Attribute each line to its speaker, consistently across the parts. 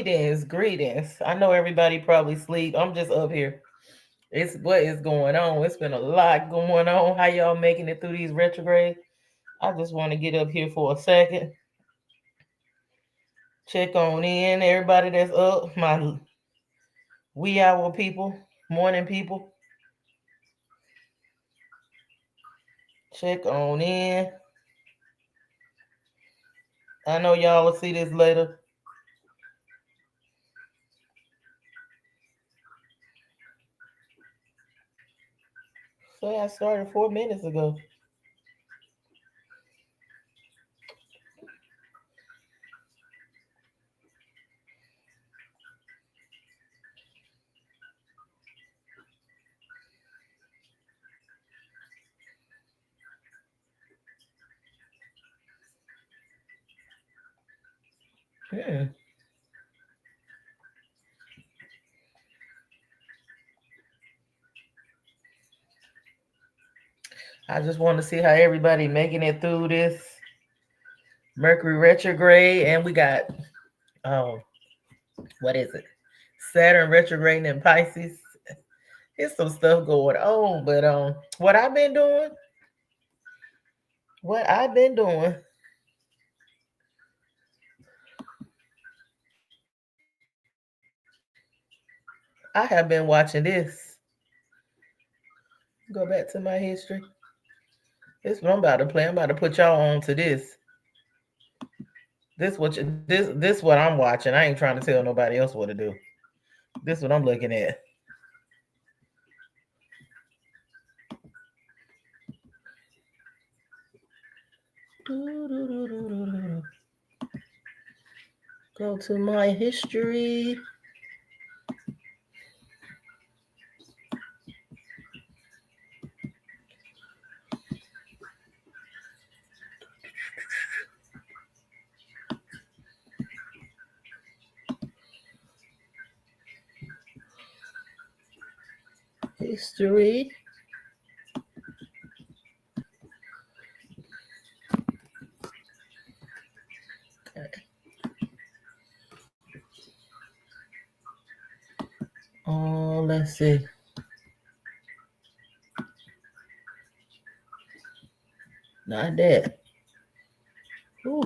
Speaker 1: Greetings. I know everybody probably sleep. I'm just up here. It's what is going on. It's been a lot going on. How y'all making it through these retrogrades? I just want to get up here for a second. Check on in everybody that's up. My wee hour people, morning people. Check on in. I know y'all will see this later. So I started 4 minutes ago. Hmm. I just want to see how everybody making it through this Mercury retrograde, and we got um, what is it? Saturn retrograde in Pisces. There's some stuff going on, but what I've been doing, I have been watching this. Go back to my history. This what I'm about to play. I'm about to put y'all on to this. This what I'm watching. I ain't trying to tell nobody else what to do. This what I'm looking at. Go to my history. History. Oh, let's see. Not that. Ooh.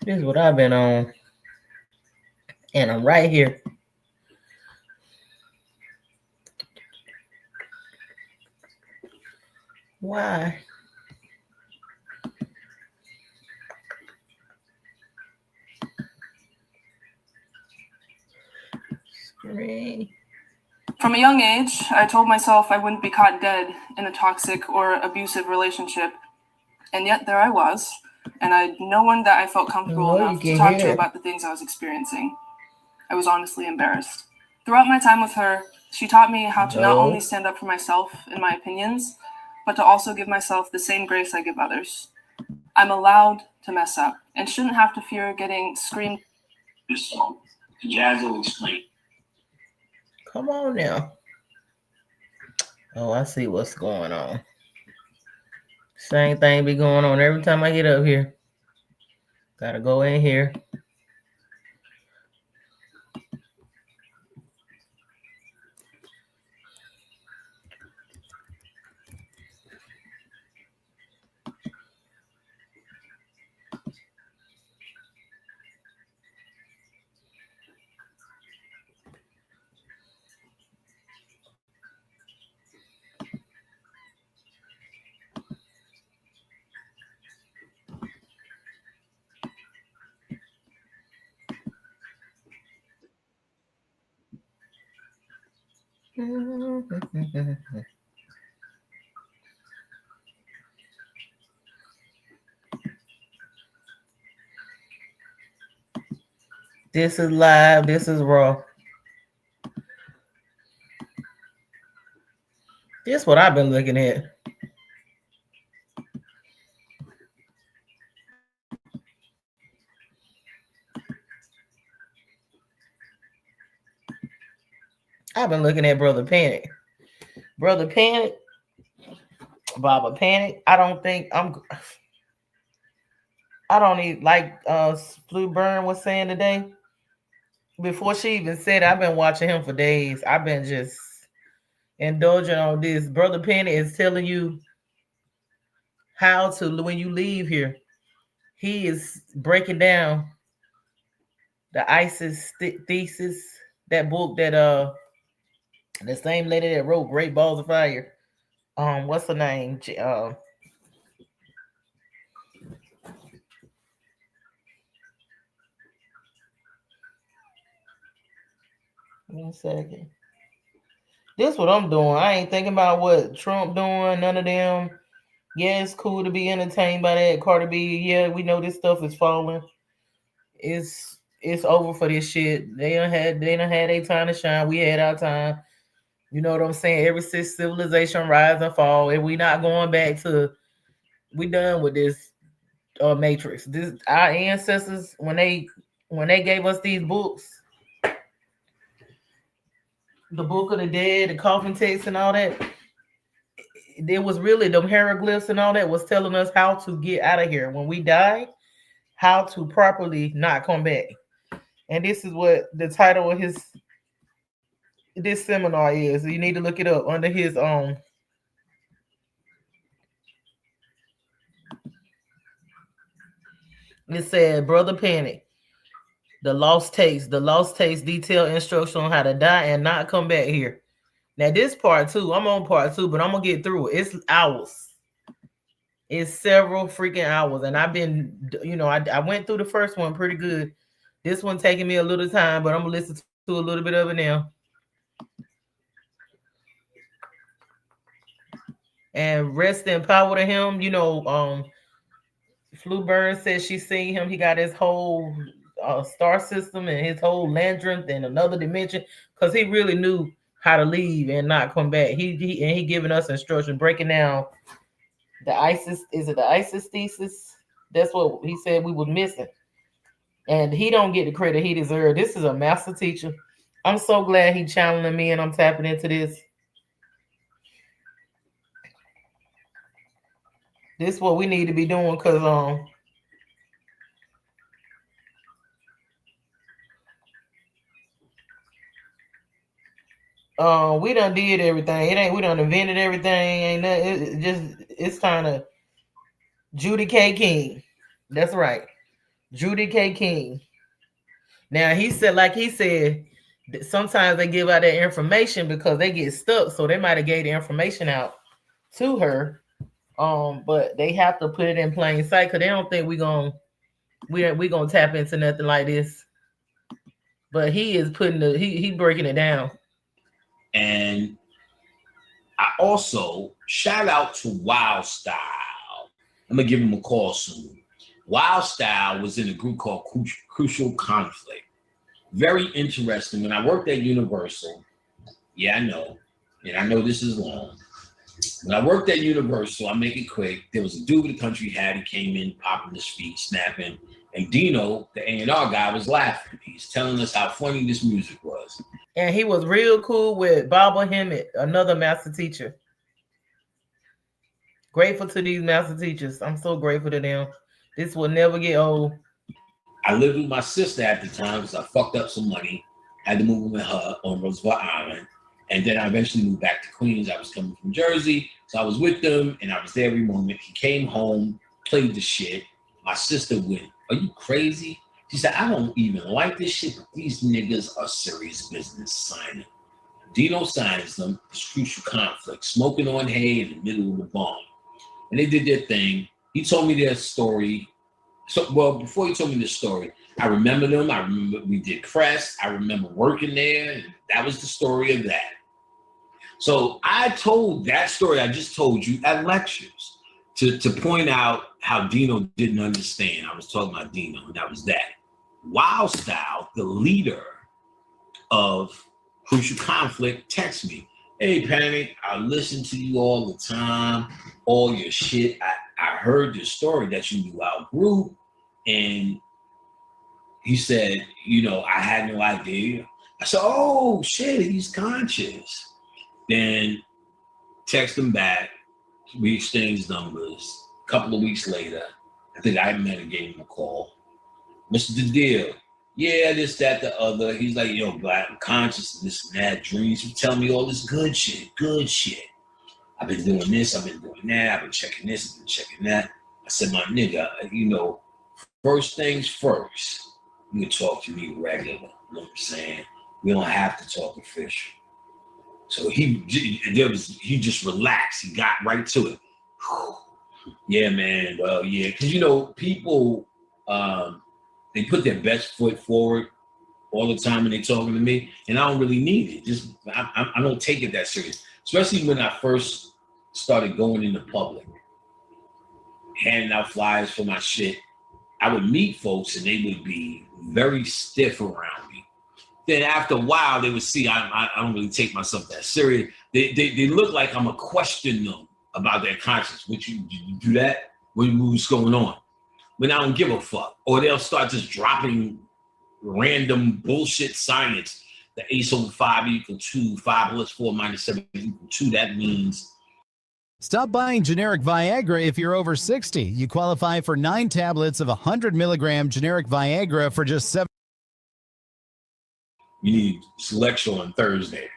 Speaker 1: This is what I've been on. And I'm right here. Why? Screen.
Speaker 2: From a young age, I told myself I wouldn't be caught dead in a toxic or abusive relationship. And yet there I was, and I had no one that I felt comfortable enough to talk to about the things I was experiencing. I was honestly embarrassed. Throughout my time with her, she taught me how to not only stand up for myself and my opinions, but to also give myself the same grace I give others. I'm allowed to mess up and shouldn't have to fear getting screamed.
Speaker 3: So, Jazz will explain.
Speaker 1: Come on now. Oh, I see what's going on. Same thing be going on every time I get up here. Gotta go in here. This is live. This is raw. This is what I've been looking at. I've been looking at Brother Panic. Brother Panic, Baba Panic. I don't think I'm I don't even like Flu Burn was saying today. Before she even said it, I've been watching him for days. I've been just indulging on this. Brother Penny is telling you how to when you leave here. He is breaking down the ISIS thesis, that book that the same lady that wrote Great Balls of Fire. What's her name? 1 second. This what I'm doing. I ain't thinking about what Trump doing. None of them. Yeah, it's cool to be entertained by that. Cardi B. Yeah, we know this stuff is falling. It's over for this shit. They done had their time to shine. We had our time. You know what I'm saying? Ever since civilization rise and fall, and we not going back to. We done with this matrix. This our ancestors when they gave us these books, the Book of the Dead, the coffin text, and all that. It was really them hieroglyphs and all that was telling us how to get out of here when we die, how to properly not come back. And this is what the title of this seminar is. You need to look it up under his It said Brother Panic, the lost takes detailed instruction on how to die and not come back here. Now this part two, I'm on part two, but I'm gonna get through it. It's hours. It's several freaking hours, and I've been, I went through the first one pretty good. This one taking me a little time, but I'm gonna listen to a little bit of it now. And rest in power to him. Flu Burn says she seen him. He got his whole star system and his whole labyrinth and another dimension because he really knew how to leave and not come back. He giving us instruction, breaking down the ISIS. Is it the ISIS thesis? That's what he said we was missing. And he don't get the credit he deserves. This is a master teacher. I'm so glad he channeling me and I'm tapping into this. This is what we need to be doing because we done did everything. We done invented everything. Ain't nothing. It's kind of Judy K. King. That's right. Judy K. King. Now he said, sometimes they give out that information because they get stuck. So they might have gave the information out to her. But they have to put it in plain sight because they don't think we gonna tap into nothing like this. But he is putting he breaking it down.
Speaker 4: And I also shout out to Wild Style. I'm gonna give him a call soon. Wild Style was in a group called Crucial Conflict. Very interesting. When I worked at Universal, yeah, I know, and I know this is long. When I worked at Universal, I'll make it quick. There was a dude with a country hat. He came in, popping his feet, snapping. And Dino, the A&R guy, was laughing. He's telling us how funny this music was.
Speaker 1: And he was real cool with Baba Hemmitt, another master teacher. Grateful to these master teachers. I'm so grateful to them. This will never get old.
Speaker 4: I lived with my sister at the time because I fucked up some money. Had to move with her on Roosevelt Island. And then I eventually moved back to Queens. I was coming from Jersey. So I was with them and I was there every moment. He came home, played the shit. My sister went, "Are you crazy?" She said, "I don't even like this shit, but these niggas are serious business signing." Dino signs them. It's Crucial Conflict, smoking on hay in the middle of the bomb. And they did their thing. He told me their story. So, well, before he told me the story, I remember them. I remember we did press. I remember working there. And that was the story of that. So I told that story I just told you at lectures to point out how Dino didn't understand. I was talking about Dino, and that was that. Wild Style, the leader of Crucial Conflict, texts me, "Hey, Panic, I listen to you all the time, all your shit. I heard the story that you knew our group." And he said, "I had no idea." I said, "Oh, shit, he's conscious." Then text him back. We exchanged numbers. A couple of weeks later, I think I might have gave him a call. Mr. Deal. Yeah, this, that, the other. He's like, yo, Black, I'm conscious of this and that. Dreams. You tell me all this good shit. I've been doing this, I've been doing that, I've been checking this, I've been checking that. I said, my nigga, you know, first things first, you can talk to me regular. You know what I'm saying? We don't have to talk official. So he just relaxed. He got right to it. Whew. Yeah, man. Well, yeah, because you know, people they put their best foot forward all the time when they're talking to me, and I don't really need it. Just I don't take it that serious, especially when I first started going into public, handing out flyers for my shit. I would meet folks and they would be very stiff around me. Then after a while, they would see I don't really take myself that serious. They look like I'm gonna question them about their conscience. Would you do that? What's going on? But I don't give a fuck. Or they'll start just dropping random bullshit science. The ace over 5 equal 2, 5 plus 4 minus 7 equal 2. That means.
Speaker 5: Stop buying generic Viagra if you're over 60. You qualify for 9 tablets of 100 milligram generic Viagra for just $7.
Speaker 4: You need selection on Thursday.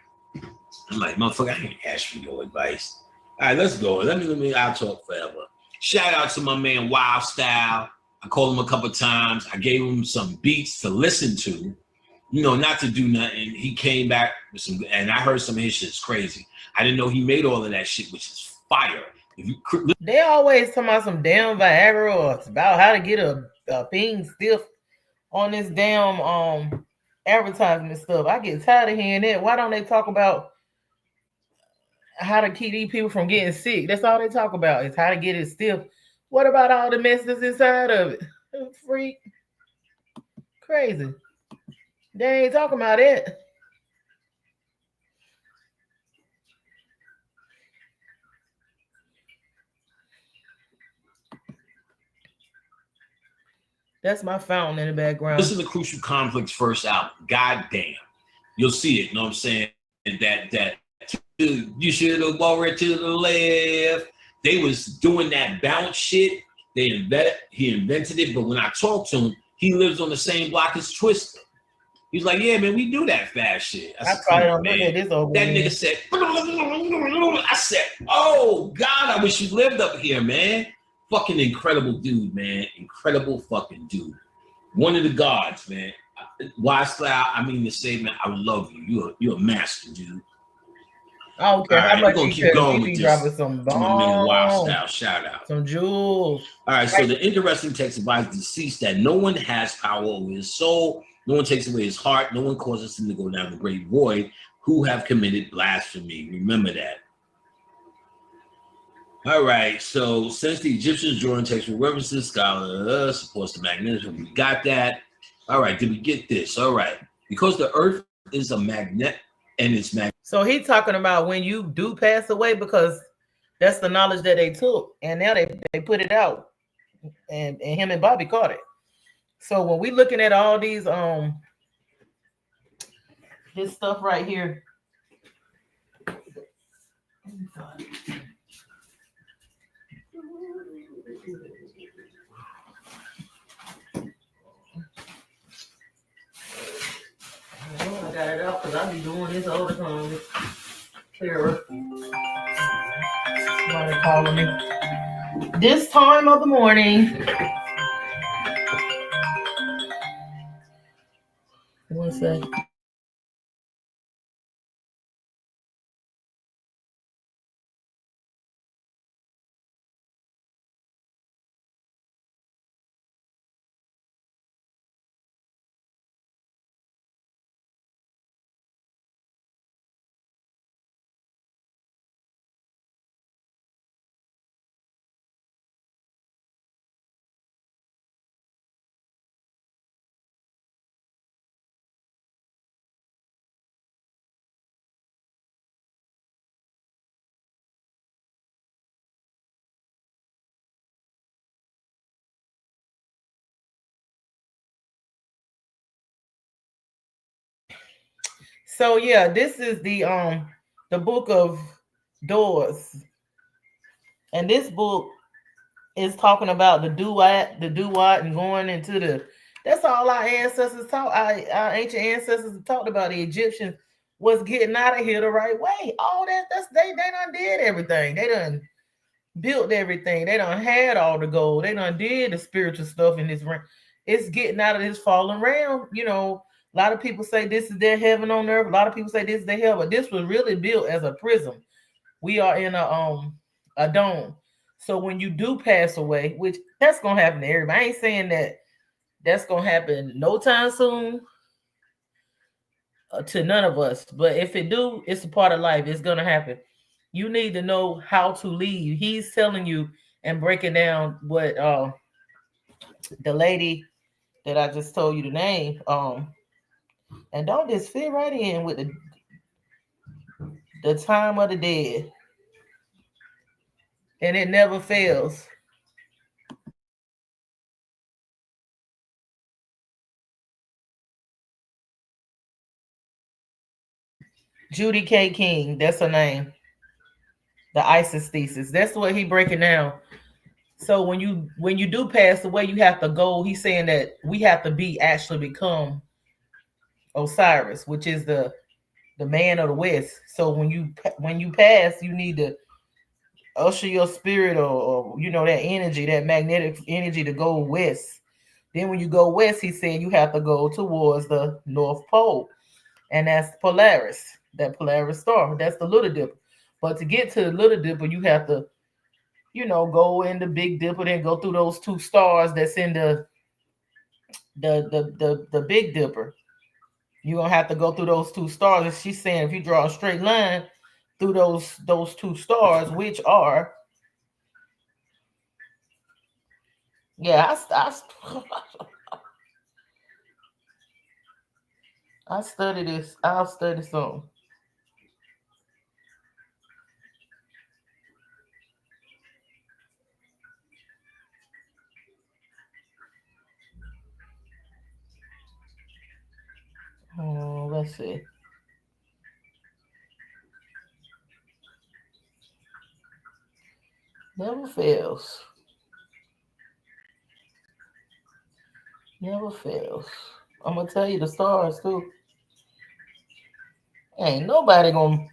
Speaker 4: I'm like, motherfucker, I ain't ask for your advice. All right, let's go. Let me. I'll talk forever. Shout out to my man Wild Style. I called him a couple times. I gave him some beats to listen to, you know, not to do nothing. He came back with some, and I heard some of his shit's crazy. I didn't know he made all of that shit, which is fire.
Speaker 1: They always talking about some damn Viagra or it's about how to get a thing stiff on this damn advertisement stuff. I get tired of hearing that. Why don't they talk about how to keep these people from getting sick? That's all they talk about is how to get it stiff. What about all the mess that's inside of it? Freak. Crazy. They ain't talking about it. That's my fountain in the background.
Speaker 4: Listen to Crucial Conflict's first album. God damn. You'll see it. You know what I'm saying? That you should have walked to the left. They was doing that bounce shit. He invented it, but when I talked to him, he lives on the same block as Twister. He's like, yeah, man, we do that fast shit. I
Speaker 1: probably don't look at this over
Speaker 4: that nigga said, I said, oh, God, I wish you lived up here, man. Fucking incredible dude, man. Incredible fucking dude. One of the gods, man. Wise Style, I mean to say, man, I love you. You're a master, dude.
Speaker 1: I don't care how much you
Speaker 4: keep going with this.
Speaker 1: Dropping some bombs.
Speaker 4: Wild Style, shout out.
Speaker 1: Some jewels.
Speaker 4: All right, so the interesting text advises deceased that no one has power over his soul, no one takes away his heart, no one causes him to go down the great void who have committed blasphemy. Remember that. All right, so since the Egyptians drawing textual references, scholar supports the magnetism. We got that. All right, did we get this? All right, because the earth is a magnet and it's magnet.
Speaker 1: So he's talking about when you do pass away, because that's the knowledge that they took, and now they put it out, and him and Bobby caught it. So when we looking at all these this stuff right here. I got it out because I be doing this all the time. Clearer. Somebody calling me. This time of the morning. One sec. So yeah, this is the book of doors, and this book is talking about the do-what, and going into the. That's all our ancestors taught. Our ancient ancestors talked about. The Egyptians was getting out of here the right way. All they done did everything. They done built everything. They done had all the gold. They done did the spiritual stuff in this realm. It's getting out of this fallen realm. You know, a lot of people say this is their heaven on earth. A lot of people say this is their hell, but this was really built as a prism. We are in a dome. So when you do pass away, which that's gonna happen to everybody. I ain't saying that that's gonna happen no time soon to none of us, but if it do, it's a part of life. It's gonna happen. You need to know how to leave. He's telling you and breaking down what the lady that I just told you the name, and don't just fit right in with the time of the dead, and it never fails. Judy K. King, that's her name. The Isis thesis. That's what he breaking down. So when you do pass away, you have to go. He's saying that we have to actually become Osiris, which is the man of the West. So when you pass, you need to usher your spirit or you know that energy, that magnetic energy to go west. Then when you go west, he said you have to go towards the North Pole, and that's Polaris, that Polaris star. That's the Little Dipper. But to get to the Little Dipper, you have to, you know, go in the Big Dipper, then go through those two stars that's in the Big Dipper. You're gonna have to go through those two stars. And she's saying if you draw a straight line through those two stars, which are, yeah, I study this. I'll study some. Let's see. Never fails. Never fails. I'm gonna tell you the stars too. Ain't nobody gonna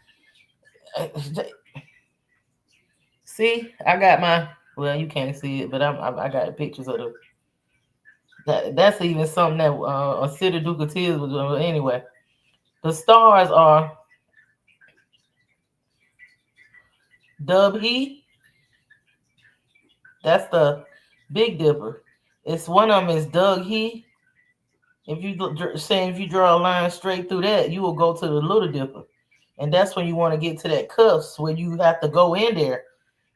Speaker 1: see. I got my. Well, you can't see it, but I got pictures of the. That's even something that a City Duke of Tears was doing. But anyway, the stars are Dub E. That's the Big Dipper. It's one of them is Doug He. If you draw a line straight through that, you will go to the Little Dipper, and that's when you want to get to that cusp where you have to go in there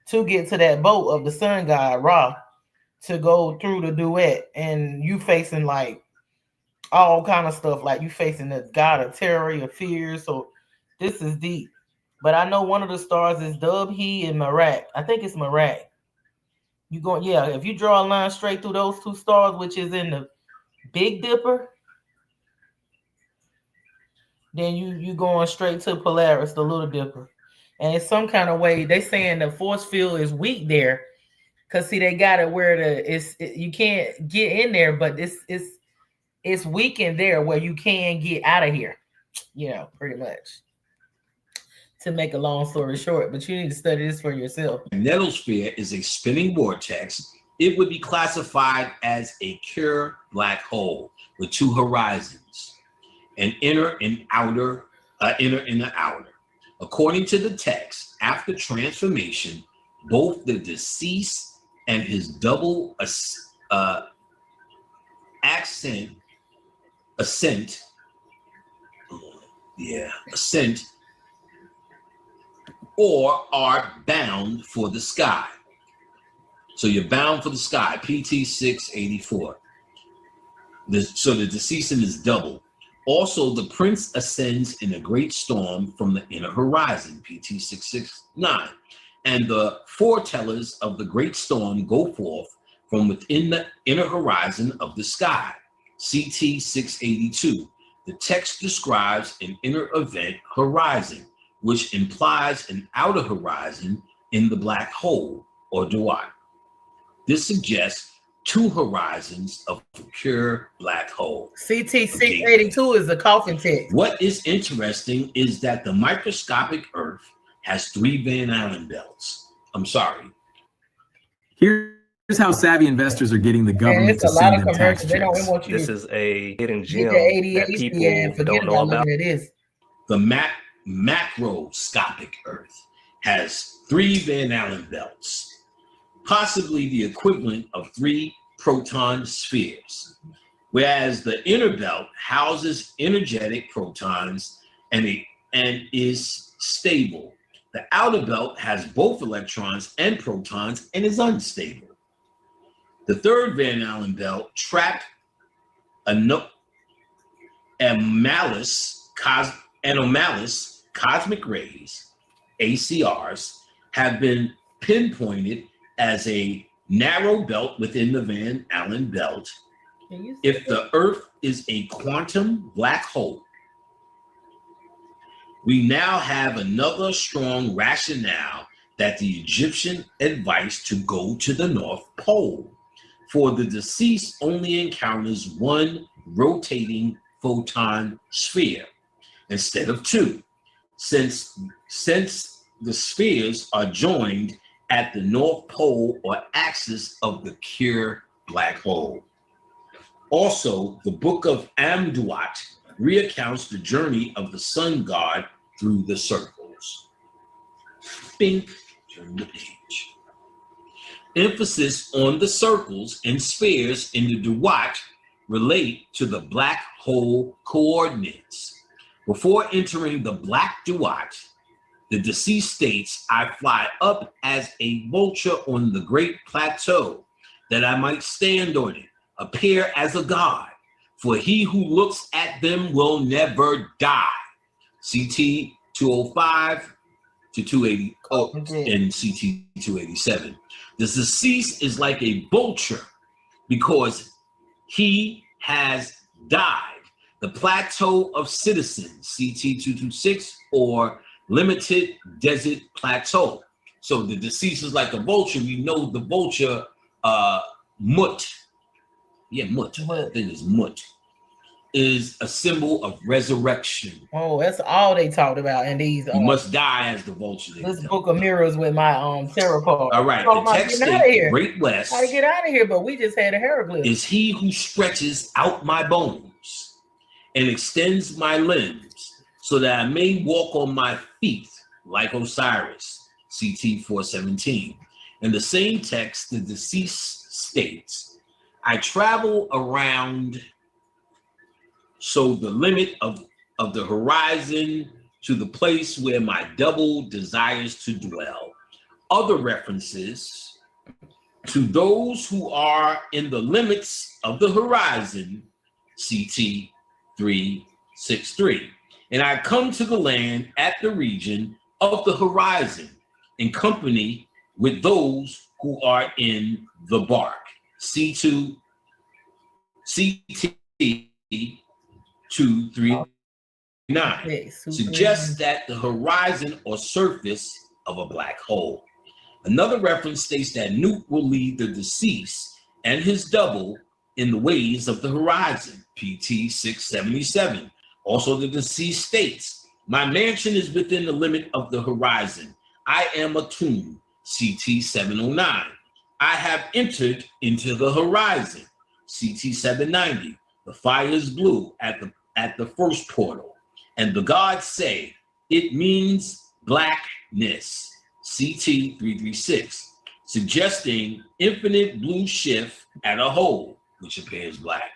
Speaker 1: to get to that boat of the sun god Ra to go through the duet, and you facing like all kind of stuff, like you facing the god of terror, your fears. So this is deep. But I know one of the stars is Dub He and Marak. I think it's Marak. You go, yeah. If you draw a line straight through those two stars, which is in the Big Dipper, then you going straight to Polaris, the Little Dipper. And in some kind of way, they saying the force field is weak there, cause see they got it where you can't get in there, but it's weak in there where you can get out of here. You know, pretty much. To make a long story short, but you need to study this for yourself.
Speaker 4: Magnetosphere is a spinning vortex. It would be classified as a pure black hole with two horizons, an inner and outer, inner and an outer. According to the text, after transformation, both the deceased and his double ascent, or are bound for the sky. So you're bound for the sky, PT 684. So the deceased is double. Also, the prince ascends in a great storm from the inner horizon, PT 669. And the foretellers of the great storm go forth from within the inner horizon of the sky, CT 682. The text describes an inner event horizon, which implies an outer horizon in the black hole or duat. This suggests two horizons of a pure black hole.
Speaker 1: CT 682 is the coffin text.
Speaker 4: What is interesting is that the microscopic Earth has 3 Van Allen belts. I'm sorry.
Speaker 6: Here's how savvy investors are getting the government to send them tax checks.
Speaker 7: This is a hidden
Speaker 1: Get
Speaker 7: gem
Speaker 1: the
Speaker 7: that
Speaker 1: ADHD
Speaker 7: people
Speaker 1: and forget
Speaker 7: don't know
Speaker 1: about
Speaker 7: about.
Speaker 1: looking at this.
Speaker 4: The macroscopic Earth has 3 Van Allen belts, possibly the equivalent of 3 proton spheres, whereas the inner belt houses energetic protons and is stable. The outer belt has both electrons and protons and is unstable. The third Van Allen belt trapped anomalous cosmic rays, ACRs, have been pinpointed as a narrow belt within the Van Allen belt. If the Earth is a quantum black hole, we now have another strong rationale that the Egyptian advice to go to the North Pole, for the deceased only encounters 1 rotating photon sphere instead of 2, since the spheres are joined at the North Pole or axis of the pure black hole. Also, the Book of Amduat recounts the journey of the sun god through the circles. Bing, turn the page. Emphasis on the circles and spheres in the Duat relate to the black hole coordinates. Before entering the black Duat, the deceased states, I fly up as a vulture on the great plateau, that I might stand on it, appear as a god, for he who looks at them will never die. CT 205 to 280, and CT 287. The deceased is like a vulture because he has died. The plateau of citizens, CT 226, or limited desert plateau. So the deceased is like a vulture. We know the vulture, Mut. Yeah, Mut. I think it's Mut. Is a symbol of resurrection.
Speaker 1: Oh, that's all they talked about in these.
Speaker 4: You must die as the vulture.
Speaker 1: This book of mirrors with my tarot card.
Speaker 4: All right, the text states, Great West.
Speaker 1: How to get out of here, but we just had a hieroglyph.
Speaker 4: Is he who stretches out my bones and extends my limbs so that I may walk on my feet like Osiris, CT 417. In the same text, the deceased states, I travel around so the limit of the horizon to the place where my double desires to dwell. Other references to those who are in the limits of the horizon, CT 363. And I come to the land at the region of the horizon in company with those who are in the bark. CT 239 suggests that the horizon or surface of a black hole. Another reference states that Newt will lead the deceased and his double in the ways of the horizon, PT 677. Also, the deceased states, my mansion is within the limit of the horizon. I am a tomb, CT 709. I have entered into the horizon, CT 790. The fire is blue at the first portal, and the gods say it means blackness, CT 336, suggesting infinite blue shift at a hole, which appears black.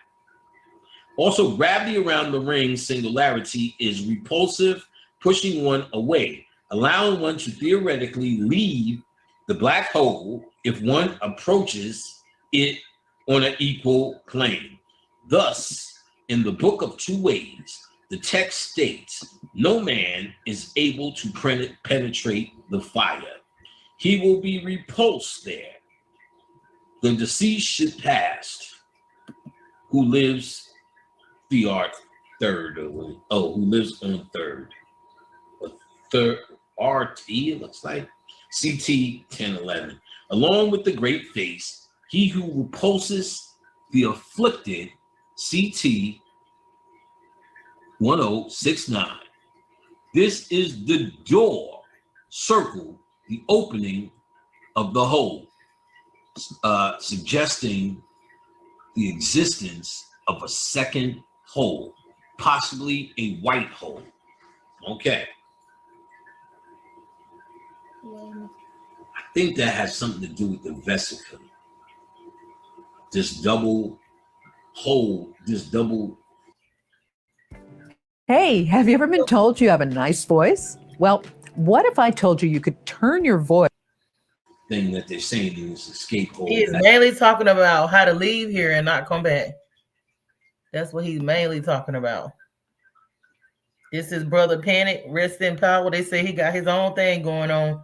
Speaker 4: Also, gravity around the ring singularity is repulsive, pushing one away, allowing one to theoretically leave the black hole if one approaches it on an equal plane. Thus, in the Book of Two Ways, the text states, no man is able to penetrate the fire. He will be repulsed there. The deceased should pass, who lives the third, who lives on third. Third, RT, it looks like, CT 1011. Along with the great face, He who repulses the afflicted, CT 1069. This is the door, circle, the opening of the hole, suggesting the existence of a second hole, possibly a white hole. Okay. I think that has something to do with the vesicle. This double hole, this double.
Speaker 7: Hey, have you ever been told you have a nice voice? Well, what if I told you you could turn your voice?
Speaker 4: Thing that they're saying in this escape hole.
Speaker 1: He is mainly talking about how to leave here and not come back. That's what he's mainly talking about. This is Brother Panic, rest in power. They say he got his own thing going on.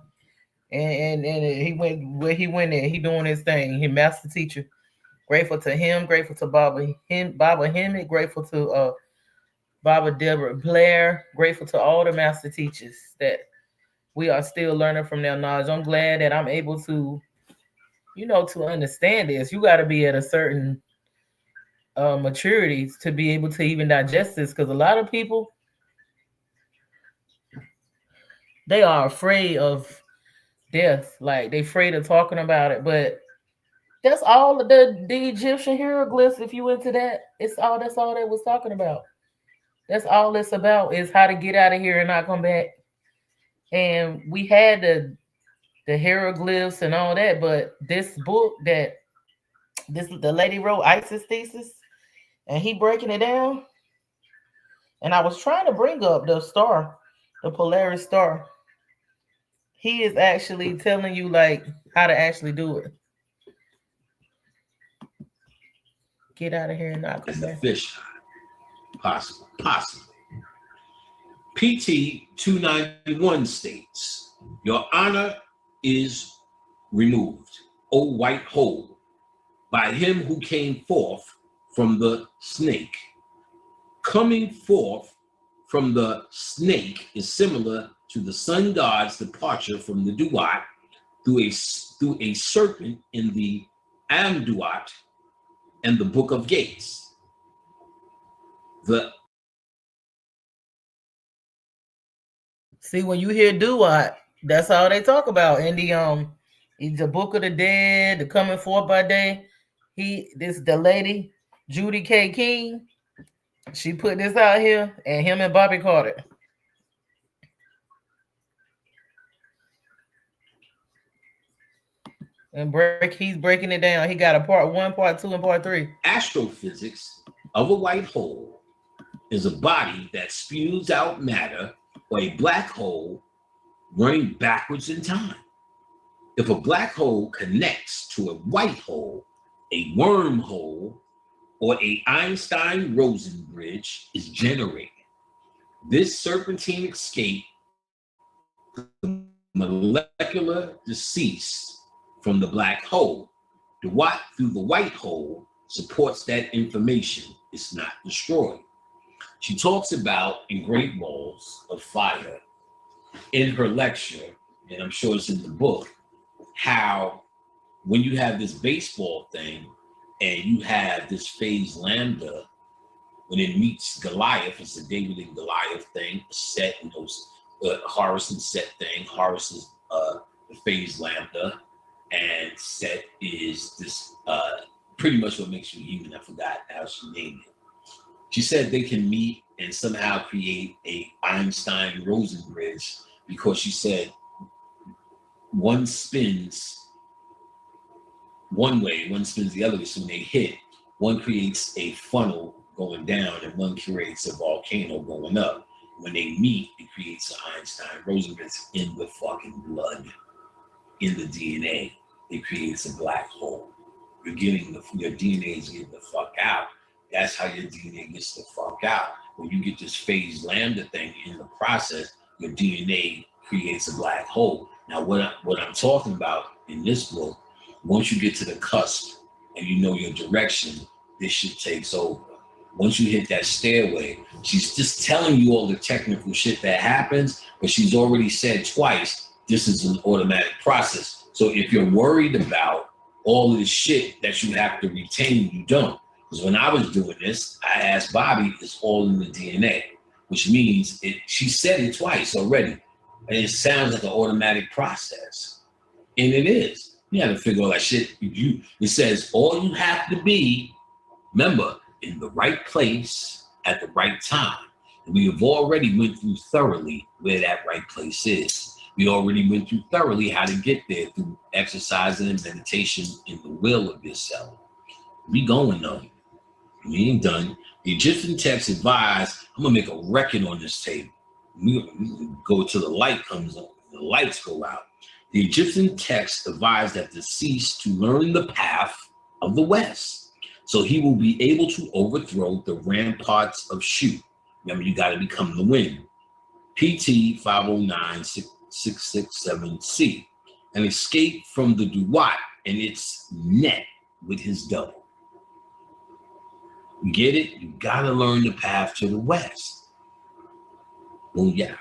Speaker 1: And he went where he went there. He doing his thing. He master teacher. Grateful to him, grateful to Baba Hemmitt, grateful to Baba Deborah Blair, grateful to all the master teachers that we are still learning from their knowledge. I'm glad that I'm able to, to understand this. You got to be at a certain maturity to be able to even digest this, because a lot of people, they are afraid of death. Like, they're afraid of talking about it, but that's all the Egyptian hieroglyphs. If you went to that, that's all they was talking about. That's all it's about, is how to get out of here and not come back. And we had the hieroglyphs and all that, but this book that the lady wrote, Isis Thesis, and he breaking it down. And I was trying to bring up the star, the Polaris star. He is actually telling you like how to actually do it. Get out of here and not come back.
Speaker 4: The fish possible. PT 291 states, your honor is removed, O white hole, by him who came forth from the snake. Coming forth from the snake is similar to the sun god's departure from the Duat through a serpent in the Amduat and the Book of Gates.
Speaker 1: See, when you hear Duat, that's all they talk about. In the Book of the Dead, the Coming Forth by Day. The lady, Judy K. King, she put this out here, and him and Bobby caught it. And he's breaking it down. He got a part 1, part 2, and part 3.
Speaker 4: Astrophysics of a white hole is a body that spews out matter, or a black hole running backwards in time. If a black hole connects to a white hole, a wormhole, or a Einstein-Rosen bridge is generated. This serpentine escape, the molecular decease from the black hole, the Watt through the white hole, supports that information. It's not destroyed. She talks about in Great Balls of Fire in her lecture, and I'm sure it's in the book, how when you have this baseball thing and you have this phase lambda, when it meets Goliath, it's the David and Goliath thing, set in those Horus's set thing. Horus is the phase lambda, and Set is this pretty much what makes you human. I forgot how she named it. She said they can meet and somehow create a Einstein-Rosen bridge, because she said one spins one way, one spins the other way. So when they hit, one creates a funnel going down and one creates a volcano going up. When they meet, it creates an Einstein-Rosen bridge in the fucking blood, in the DNA. It creates a black hole. Your DNA is getting the fuck out. That's how your DNA gets the fuck out. When you get this phase lambda thing in the process, your DNA creates a black hole. Now, what I'm talking about in this book, once you get to the cusp and you know your direction, this shit takes over. Once you hit that stairway, she's just telling you all the technical shit that happens, but she's already said twice, this is an automatic process. So if you're worried about all of the shit that you have to retain, you don't. Because when I was doing this, I asked Bobby, it's all in the DNA, which means she said it twice already. And it sounds like an automatic process. And it is. You have to figure all that shit. It says all you have to be, remember, in the right place at the right time. And we have already went through thoroughly where that right place is. We already went through thoroughly how to get there through exercising and meditation in the will of yourself. We going though. We ain't done. The Egyptian text advised, I'm gonna make a record on this table. We go till the light comes on, the lights go out. The Egyptian text advised that deceased to learn the path of the West. So he will be able to overthrow the ramparts of Shu. Remember, you got to become the wind. PT 509-667C, and escape from the Duat and its net with his double. You get it? You got to learn the path to the West. Well, yeah.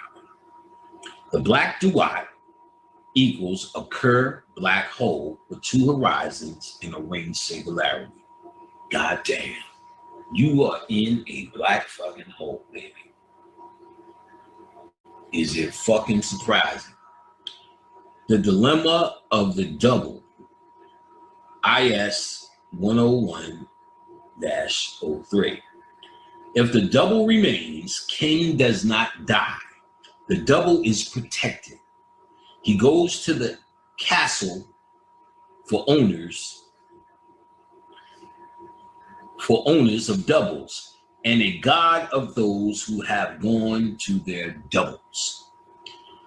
Speaker 4: The black Duat equals a curved black hole with two horizons in a ring singularity. God damn. You are in a black fucking hole, baby. Is it fucking surprising? The dilemma of the double, IS 101-03. If the double remains, King does not die. The double is protected. He goes to the castle for owners of doubles, and a god of those who have gone to their doubles.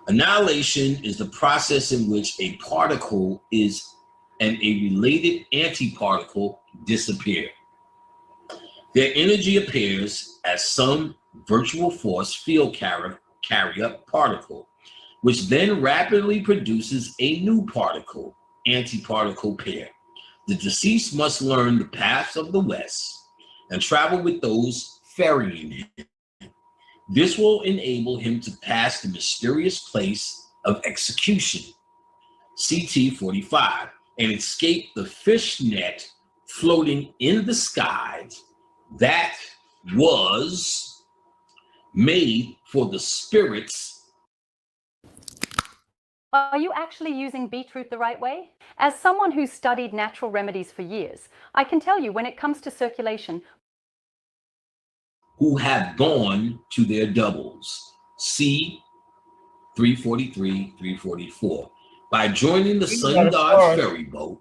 Speaker 4: Annihilation is the process in which a particle is and a related antiparticle disappear. Their energy appears as some virtual force field carrier particle, which then rapidly produces a new particle, antiparticle pair. The deceased must learn the paths of the West and travel with those ferrying him. This will enable him to pass the mysterious place of execution, CT 45, and escape the fishnet floating in the skies that was made for the spirits.
Speaker 8: Are you actually using beetroot the right way? As someone who's studied natural remedies for years, I can tell you when it comes to circulation,
Speaker 4: who have gone to their doubles, C 343, 344. By joining the Sun God's ferry boat,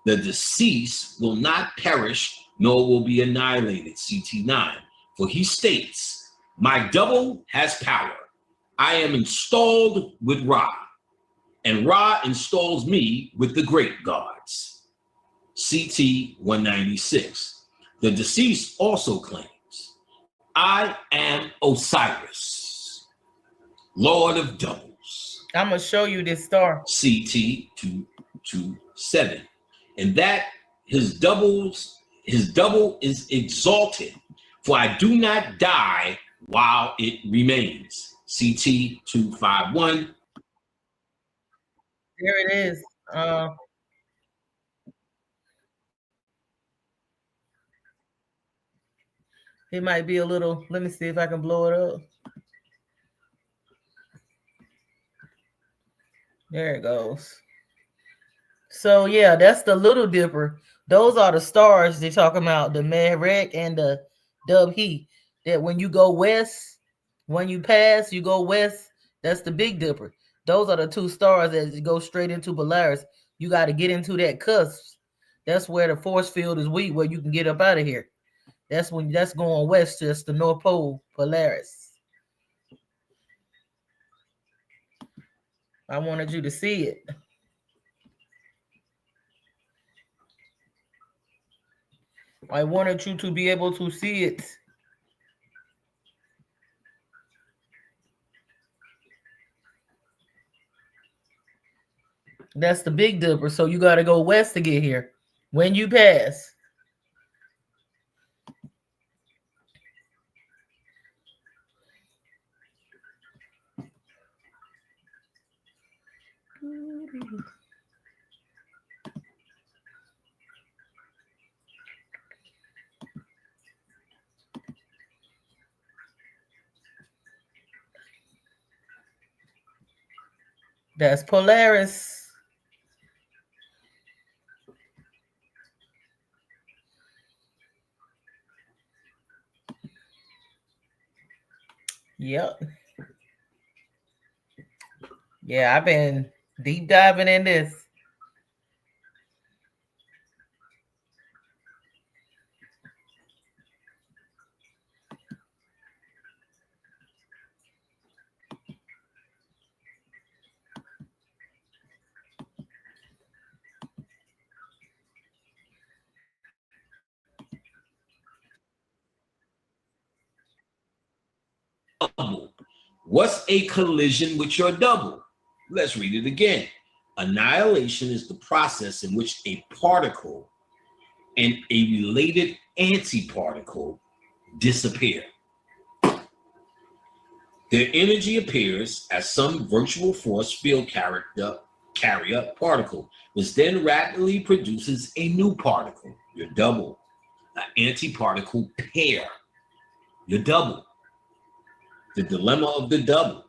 Speaker 4: the deceased will not perish nor will be annihilated, CT 9. For he states, my double has power. I am installed with Ra, and Ra installs me with the great gods. CT 196. The deceased also claims, I am Osiris, Lord of doubles.
Speaker 1: I'm going to show you this star.
Speaker 4: CT 227. And that his double is exalted, for I do not die while it remains. CT 251.
Speaker 1: There it is. It might be a little, let me see if I can blow it up. There it goes. So yeah, that's the Little Dipper. Those are the stars they're talking about, the Merek and the Dub He. That when you go west, when you pass, you go west. That's the Big Dipper. Those are the two stars that go straight into Polaris. You got to get into that cusp. That's where the force field is weak, where you can get up out of here. That's going west, just the North Pole, Polaris. I wanted you to see it. I wanted you to be able to see it. That's the Big Dipper. So you got to go west to get here. When you pass. That's Polaris. Yep. Yeah, I've been deep diving in this.
Speaker 4: Double. What's a collision with your double? Let's read it again. Annihilation is the process in which a particle and a related antiparticle disappear. Their energy appears as some virtual force field carrier particle, which then rapidly produces a new particle, your double, an antiparticle pair, your double. The dilemma of the double.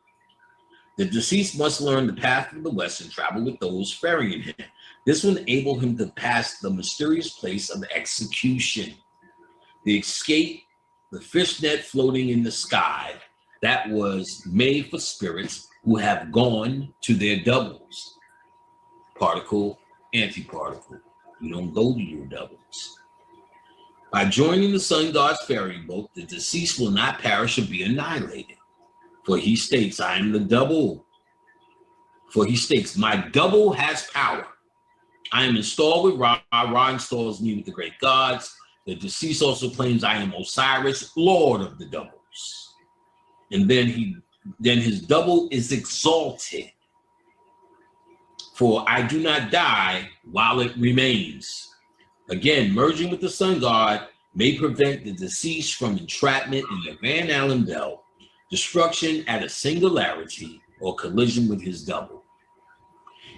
Speaker 4: The deceased must learn the path of the West and travel with those ferrying him. This will enable him to pass the mysterious place of execution. The escape, the fishnet floating in the sky, that was made for spirits who have gone to their doubles. Particle, antiparticle. You don't go to your doubles. By joining the sun god's ferry boat, the deceased will not perish or be annihilated. For he states, I am the double. For he states, my double has power. I am installed with Ra. Ra installs me with the great gods. The deceased also claims I am Osiris, Lord of the doubles. And then his double is exalted. For I do not die while it remains. Again, merging with the sun god may prevent the deceased from entrapment in the Van Allen belt, destruction at a singularity, or collision with his double.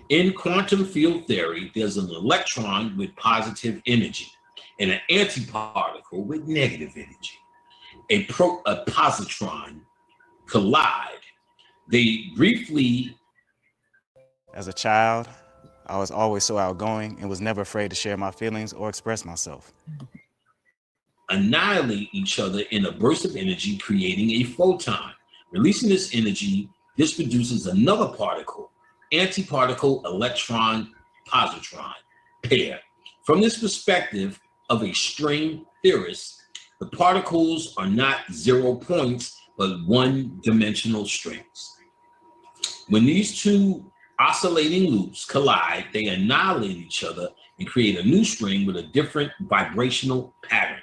Speaker 4: In quantum field theory, there's an electron with positive energy and an antiparticle with negative energy. A positron collide. They briefly...
Speaker 9: As a child, I was always so outgoing and was never afraid to share my feelings or express myself.
Speaker 4: Annihilate each other in a burst of energy, creating a photon. Releasing this energy, this produces another particle, antiparticle, electron, positron pair. From this perspective of a string theorist, the particles are not 0 points, but one-dimensional strings. When these two oscillating loops collide, they annihilate each other and create a new string with a different vibrational pattern.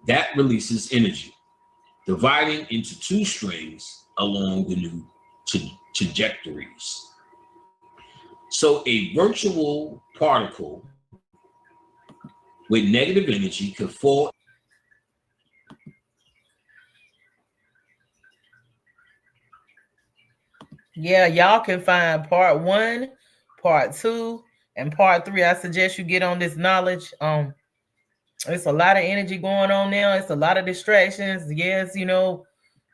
Speaker 4: That releases energy, dividing into two strings along the new trajectories. So a virtual particle with negative energy could fall.
Speaker 1: Yeah, y'all can find part 1, part 2, and part 3. I suggest you get on this knowledge. It's a lot of energy going on now. It's a lot of distractions. Yes, you know,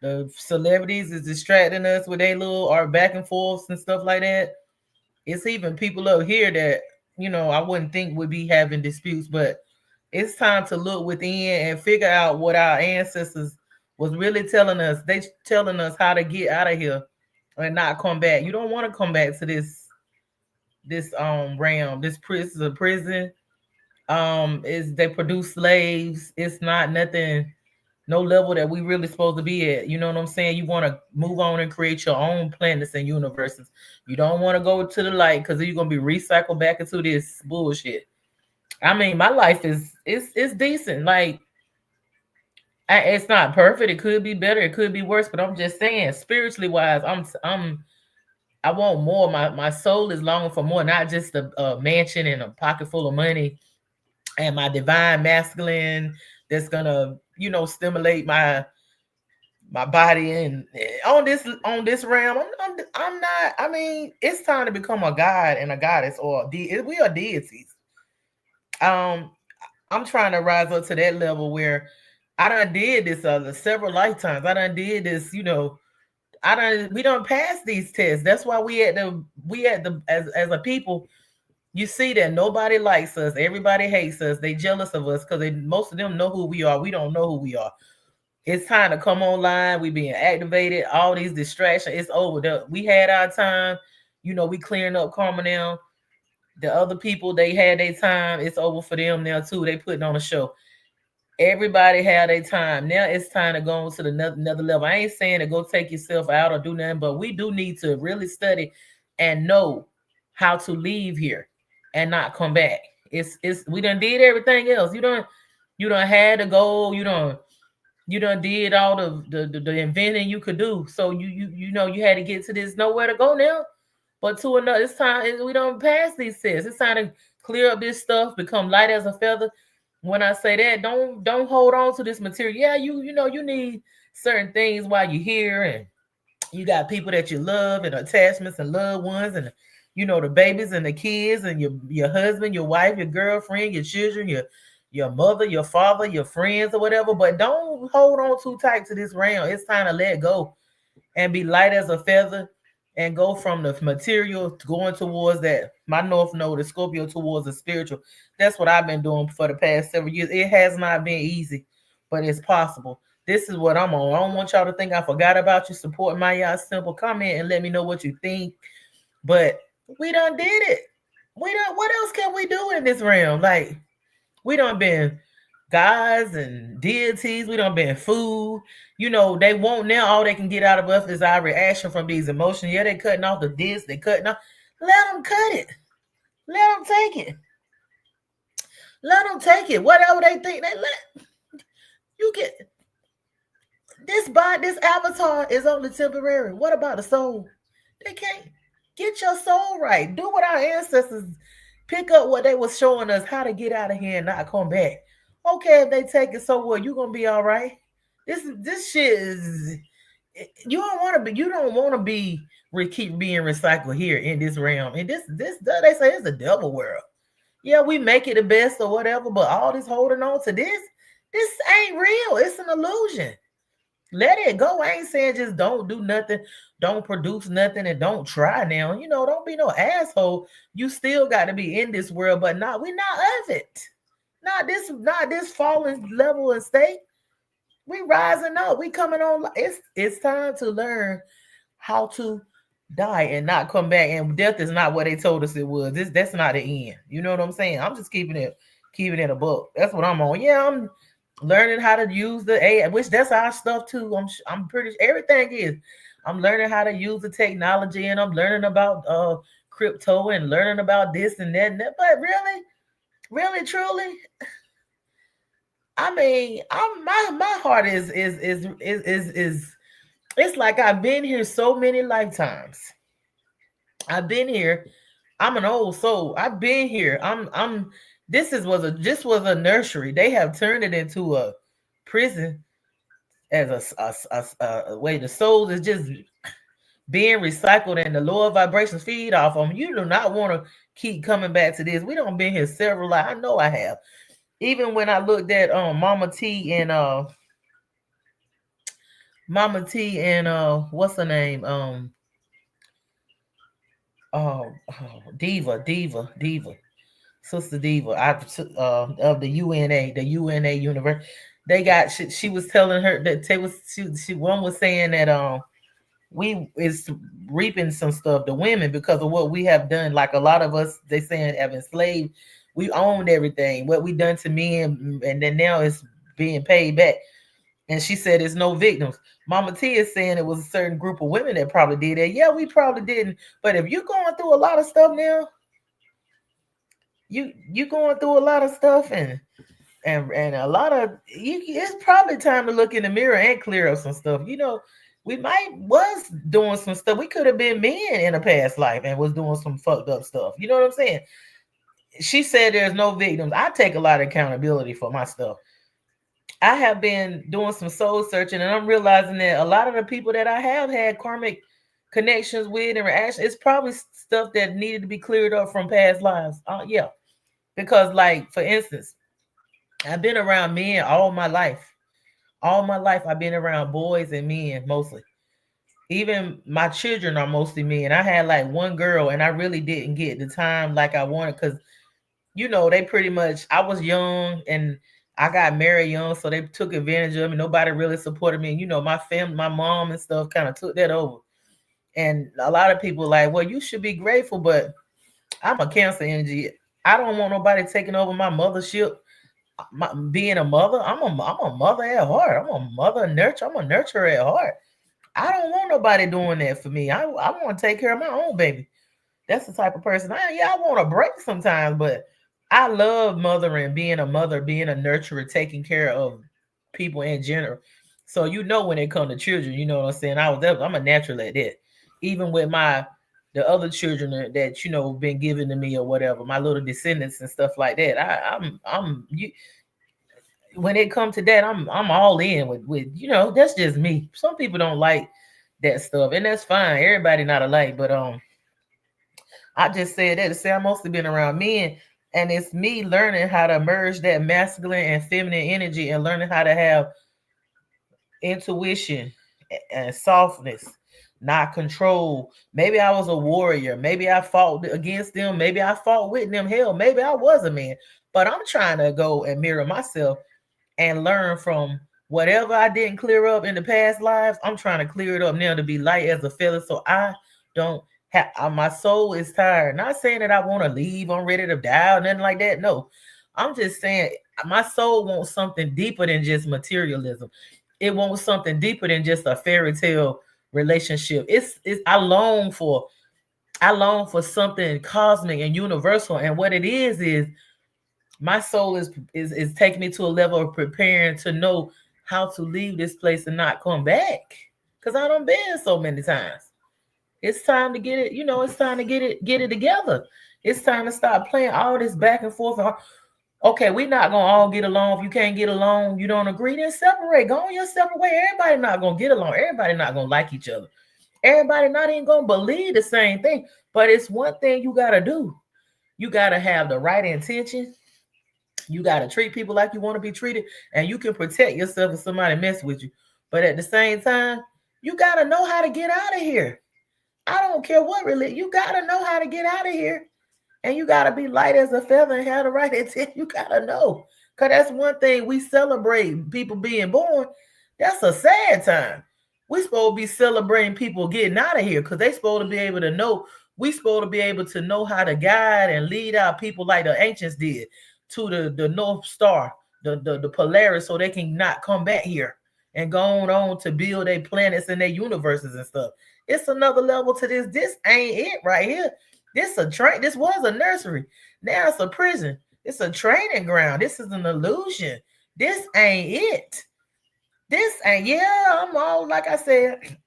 Speaker 1: the celebrities is distracting us with their little art back and forths and stuff like that. It's even people up here that, you know, I wouldn't think would be having disputes, but it's time to look within and figure out what our ancestors was really telling us. They telling us how to get out of here and not come back. You don't want to come back to this realm. This is a prison. Is they produce slaves. It's not nothing, no level that we really supposed to be at. You know what I'm saying? You want to move on and create your own planets and universes. You don't want to go to the light because you're gonna be recycled back into this bullshit. I mean, my life is decent. Like, it's not perfect. It could be better. It could be worse. But I'm just saying, spiritually wise, I want more. My soul is longing for more, not just a mansion and a pocket full of money, and my divine masculine that's gonna, you know, stimulate my body. And on this realm, I'm not. I mean, it's time to become a god and a goddess, or we are deities. I'm trying to rise up to that level where I done did this several lifetimes. I done did this, you know, we don't pass these tests. That's why we at the as a people, you see that nobody likes us, everybody hates us, they jealous of us because most of them know who we are. We don't know who we are. It's time to come online. We being activated, all these distractions. It's over. We had our time, we clearing up karma now. The other people, they had their time. It's over for them now too. They putting on a show. Everybody had their time. Now it's time to go on to another level. I ain't saying to go take yourself out or do nothing, but we do need to really study and know how to leave here and not come back. It's we done did everything else. You done had to go. You done did all the inventing you could do. So you had to get to this nowhere to go now. But to another, it's time. We don't pass these tests. It's time to clear up this stuff, become light as a feather. When I say that, don't hold on to this material. Yeah, you need certain things while you're here, and you got people that you love and attachments and loved ones, and the babies and the kids and your husband, your wife, your girlfriend, your children, your mother, your father, your friends, or whatever. But don't hold on too tight to this realm. It's time to let go and be light as a feather and go from the material going towards that, my North Node, the Scorpio, towards the spiritual. That's what I've been doing for the past several years. It has not been easy, but it's possible. This is what I'm on. I don't want y'all to think I forgot about you. Support my y'all simple comment and let me know what you think. But we done did it. What else can we do in this realm? Like, we done been gods and deities. We done been food. They won't now. All they can get out of us is our reaction from these emotions. Yeah, they cutting off the disc. They cutting off. Let them cut it. Let them take it. Let them take it. Whatever they think, they let you get. This body, this avatar is only temporary. What about the soul? They can't get your soul right. Do what our ancestors pick up what they were showing us how to get out of here and not come back. Okay, if they take it, so what? You gonna be all right. This shit is. You don't want to be keep being recycled here in this realm. And this they say it's a devil world. Yeah, we make it the best or whatever, but all this holding on to this ain't real. It's an illusion. Let it go. I ain't saying just don't do nothing, don't produce nothing, and don't try now. Don't be no asshole. You still got to be in this world, but we're not of it. Not this fallen level and state. We rising up. We coming on. It's time to learn how to die and not come back. And death is not what they told us it was. That's not the end. You know what I'm saying? I'm just keeping it a book. That's what I'm on. Yeah, I'm learning how to use the AI, which that's our stuff too. I'm pretty sure everything is. I'm learning how to use the technology, and I'm learning about crypto and learning about this and that. But really, truly, I mean, my heart is it's like I've been here so many lifetimes. I've been here. I'm an old soul. I've been here. This was a nursery. They have turned it into a prison as a way. The soul is just being recycled and the lower vibrations feed off them. You do not want to keep coming back to this. We don't been here several. I know I have. Even when I looked at Mama T and what's her name? Diva. Sister Diva of the UNA universe. They got she was telling her that one was saying that we is reaping some stuff, the women, because of what we have done. Like a lot of us, they saying have enslaved. We owned everything, what we done to men, and then now it's being paid back. And she said there's no victims. Mama T is saying it was a certain group of women that probably did that. Yeah, we probably didn't. But if you're going through a lot of stuff now, you going through a lot of stuff and a lot of it's probably time to look in the mirror and clear up some stuff. We was doing some stuff. We could have been men in a past life and was doing some fucked up stuff. You know what I'm saying? She said there's no victims. I take a lot of accountability for my stuff. I have been doing some soul searching, and I'm realizing that a lot of the people that I have had karmic connections with and reactions, it's probably stuff that needed to be cleared up from past lives. Yeah. Because, like, for instance, I've been around men all my life. All my life, I've been around boys and men mostly. even my children are mostly men. I had like one girl, and I really didn't get the time like I wanted because, you know, they pretty much, I was young and I got married young, so they took advantage of me. Nobody really supported me. You know, my family, my mom and stuff kind of took that over. And a lot of people like, well, you should be grateful, but I'm a Cancer energy. I don't want nobody taking over my mothership. Being a mother, I'm a mother at heart. I'm a mother nurture. I'm a nurturer at heart. I don't want nobody doing that for me. I want to take care of my own baby. That's the type of person I want a break sometimes, but I love mothering, being a mother, being a nurturer, taking care of people in general. So you know when it comes to children, you know what I'm saying? I'm a natural at that. Even with the other children that you know been given to me or whatever, my little descendants and stuff like that. When it comes to that, I'm all in with you know, that's just me. Some people don't like that stuff, and that's fine. Everybody not alike, but I just said that to say I mostly been around men, and it's me learning how to merge that masculine and feminine energy and learning how to have intuition and softness, not control. Maybe I was a warrior. Maybe I fought against them. Maybe I fought with them. Hell, maybe I was a man. But I'm trying to go and mirror myself and learn from whatever I didn't clear up in the past lives. I'm trying to clear it up now to be light as a feather, so I don't have my soul is tired. Not saying that I want to leave, I'm ready to die or nothing like that. No, I'm just saying my soul wants something deeper than just materialism. It wants something deeper than just a fairy tale relationship. It's I long for something cosmic and universal. And what it is my soul is taking me to a level of preparing to know how to leave this place and not come back. Because I done been so many times. It's time to get it, you know, it's time to get it together. It's time to stop playing all this back and forth. Okay, we're not gonna all get along. If you can't get along, you don't agree, then separate. Go on your separate way. Everybody not gonna get along. Everybody not gonna like each other. Everybody not even gonna believe the same thing. But it's one thing you gotta do. You gotta have the right intention. You got to treat people like you want to be treated, and you can protect yourself if somebody mess with you. But at the same time, you got to know how to get out of here. I don't care what religion. You got to know how to get out of here. And you got to be light as a feather and have the right intent. You got to know. Because that's one thing we celebrate, people being born. That's a sad time. We supposed to be celebrating people getting out of here because they supposed to be able to know. We supposed to be able to know how to guide and lead our people like the ancients did to the North Star, the Polaris, so they can not come back here and go on to build their planets and their universes and stuff. It's another level to this. This ain't it right here. This was a nursery. Now it's a prison. It's a training ground. This is an illusion. This ain't it. This ain't, I'm all, like I said,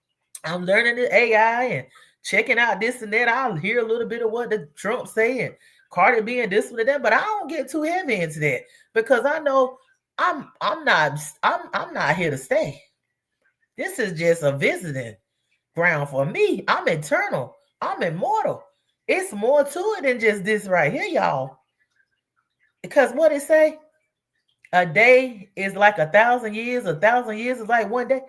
Speaker 1: I'm learning the AI and checking out this and that. I'll hear a little bit of what the Trump saying. Cardi B and this and that, but I don't get too heavy into that because I know I'm not here to stay. This is just a visiting ground for me. I'm eternal. I'm immortal. It's more to it than just this right here, y'all. Because what it say? A day is like 1,000 years. 1,000 years is like one day.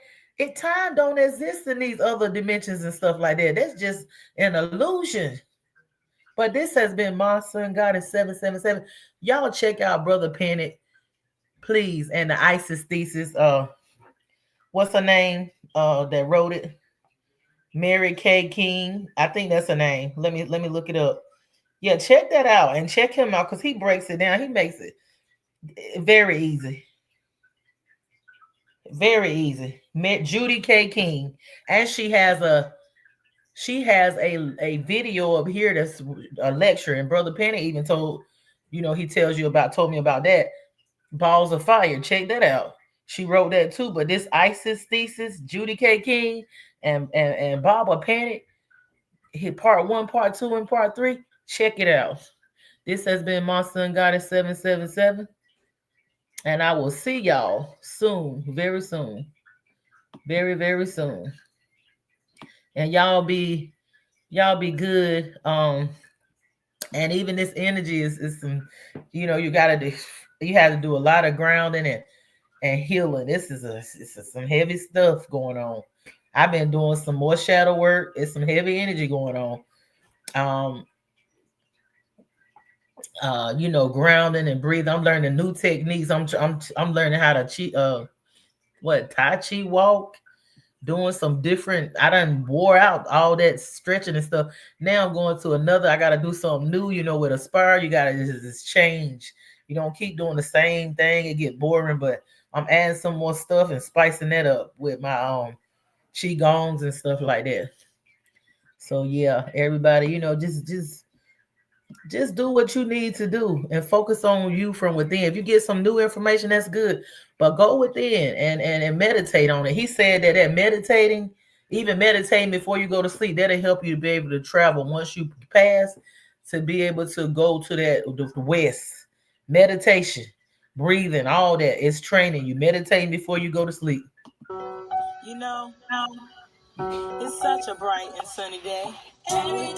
Speaker 1: Time don't exist in these other dimensions and stuff like that. That's just an illusion. But this has been Master and Goddess 777. Y'all check out Brother Pennant, please, and the ISIS thesis. What's her name? That wrote it? Mary K. King. I think that's her name. Let me look it up. Yeah, check that out and check him out because he breaks it down. He makes it very easy. Very easy. Judy K. King. And she has a video up here that's a lecture, and Brother Penny even told me about that. Balls of Fire. Check that out. She wrote that too. But this ISIS thesis, Judy K. King and Baba Panic, hit part 1, part 2, and part 3. Check it out. This has been Master and Goddess 777. And I will see y'all soon, very soon. Very, very soon. And y'all be good. And even this energy is some, you have to do a lot of grounding and healing. This is some heavy stuff going on. I've been doing some more shadow work. It's some heavy energy going on. You know, grounding and breathing. I'm learning new techniques. I'm learning how to Tai Chi walk, doing some different. I done wore out all that stretching and stuff. Now I'm going to another. I got to do something new. You know, with Aspire, you got to just change. You don't keep doing the same thing. It get boring. But I'm adding some more stuff and spicing that up with my Qigongs and stuff like that. So yeah, everybody, you know, just do what you need to do and focus on you from within. If you get some new information, that's good, but go within and meditate on it. He said that meditating, even meditating before you go to sleep, that'll help you to be able to travel once you pass, to be able to go to the west. Meditation, breathing, all that is training you. Meditating before you go to sleep.
Speaker 10: You know, it's such a bright and sunny day. Everything